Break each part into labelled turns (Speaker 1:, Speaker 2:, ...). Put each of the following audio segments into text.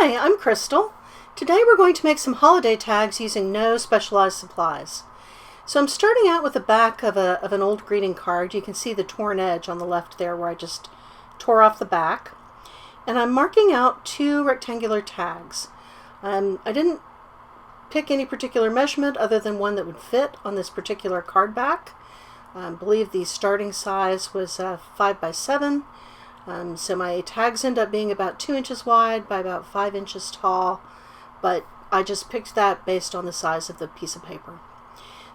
Speaker 1: Hi, I'm Crystal. Today we're going to make some holiday tags using no specialized supplies. So I'm starting out with the back of an old greeting card. You can see the torn edge on the left there where I just tore off the back. And I'm marking out 2 rectangular tags. I didn't pick any particular measurement other than one that would fit on this particular card back. I believe the starting size was 5 by 7. So my tags end up being about 2 inches wide by about 5 inches tall, but I just picked that based on the size of the piece of paper.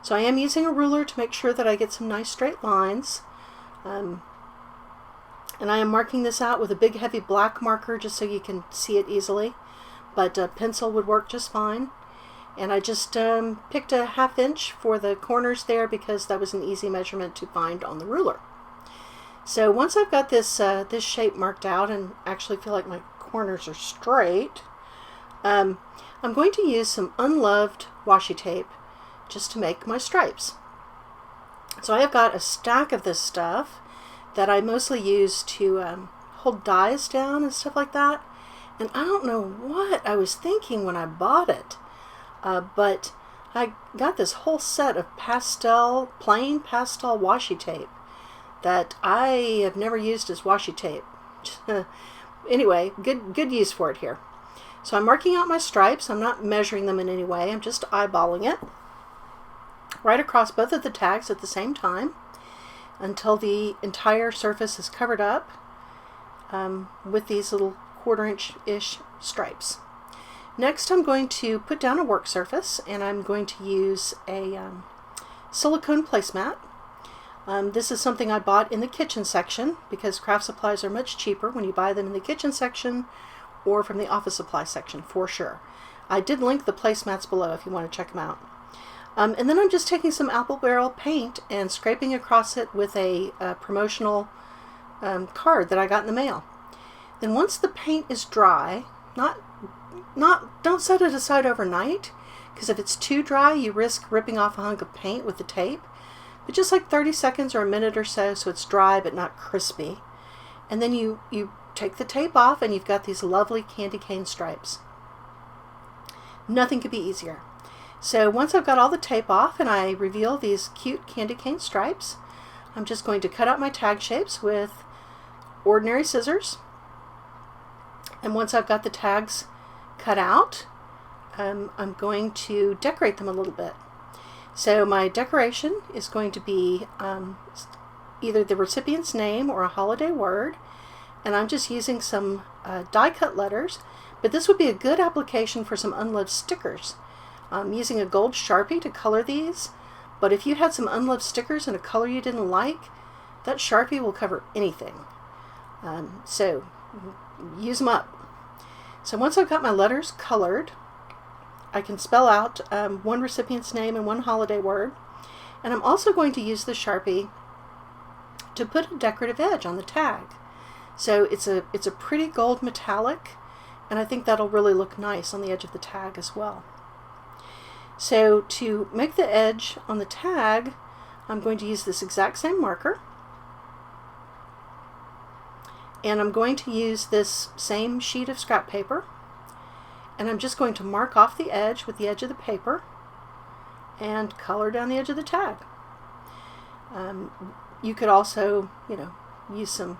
Speaker 1: So I am using a ruler to make sure that I get some nice straight lines. And I am marking this out with a big heavy black marker just so you can see it easily, but a pencil would work just fine. And I just picked a 1/2 inch for the corners there because that was an easy measurement to find on the ruler. So once I've got this this shape marked out and actually feel like my corners are straight, I'm going to use some unloved washi tape just to make my stripes. So I have got a stack of this stuff that I mostly use to hold dies down and stuff like that. And I don't know what I was thinking when I bought it, but I got this whole set of plain pastel washi tape that I have never used as washi tape. Anyway, good use for it here. So I'm marking out my stripes. I'm not measuring them in any way. I'm just eyeballing it right across both of the tags at the same time until the entire surface is covered up with these little 1/4 inch-ish stripes. Next, I'm going to put down a work surface, and I'm going to use a silicone placemat. This is something I bought in the kitchen section because craft supplies are much cheaper when you buy them in the kitchen section or from the office supply section for sure. I did link the placemats below if you want to check them out. And then I'm just taking some apple barrel paint and scraping across it with a promotional card that I got in the mail. Then once the paint is dry, don't set it aside overnight, because if it's too dry you risk ripping off a hunk of paint with the tape. But just like 30 seconds or a minute or so it's dry but not crispy. And then you take the tape off and you've got these lovely candy cane stripes. Nothing could be easier. So once I've got all the tape off and I reveal these cute candy cane stripes, I'm just going to cut out my tag shapes with ordinary scissors. And once I've got the tags cut out, I'm going to decorate them a little bit. So my decoration is going to be either the recipient's name or a holiday word, and I'm just using some die cut letters, but this would be a good application for some unloved stickers. I'm using a gold Sharpie to color these, but if you had some unloved stickers in a color you didn't like, that Sharpie will cover anything. So use them up. So once I've got my letters colored, I can spell out one recipient's name and one holiday word. And I'm also going to use the Sharpie to put a decorative edge on the tag. So it's a pretty gold metallic, and I think that'll really look nice on the edge of the tag as well. So to make the edge on the tag, I'm going to use this exact same marker. And I'm going to use this same sheet of scrap paper. And I'm just going to mark off the edge with the edge of the paper and color down the edge of the tag. You could also, use some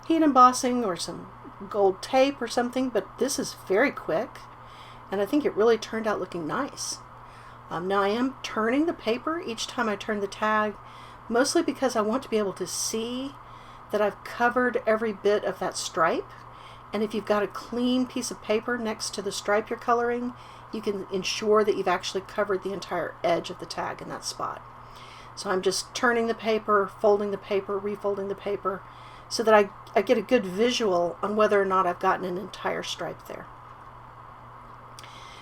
Speaker 1: heat embossing or some gold tape or something, but this is very quick, and I think it really turned out looking nice. Now I am turning the paper each time I turn the tag, mostly because I want to be able to see that I've covered every bit of that stripe. And if you've got a clean piece of paper next to the stripe you're coloring, you can ensure that you've actually covered the entire edge of the tag in that spot. So I'm just turning the paper, folding the paper, refolding the paper, so that I get a good visual on whether or not I've gotten an entire stripe there.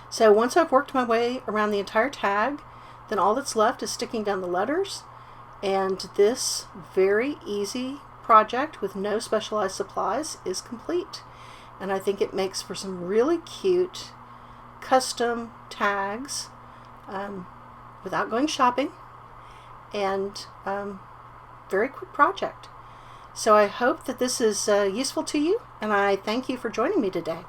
Speaker 1: So once I've worked my way around the entire tag, then all that's left is sticking down the letters, and this very easy project with no specialized supplies is complete. And I think it makes for some really cute custom tags without going shopping, and very quick project. So I hope that this is useful to you, and I thank you for joining me today.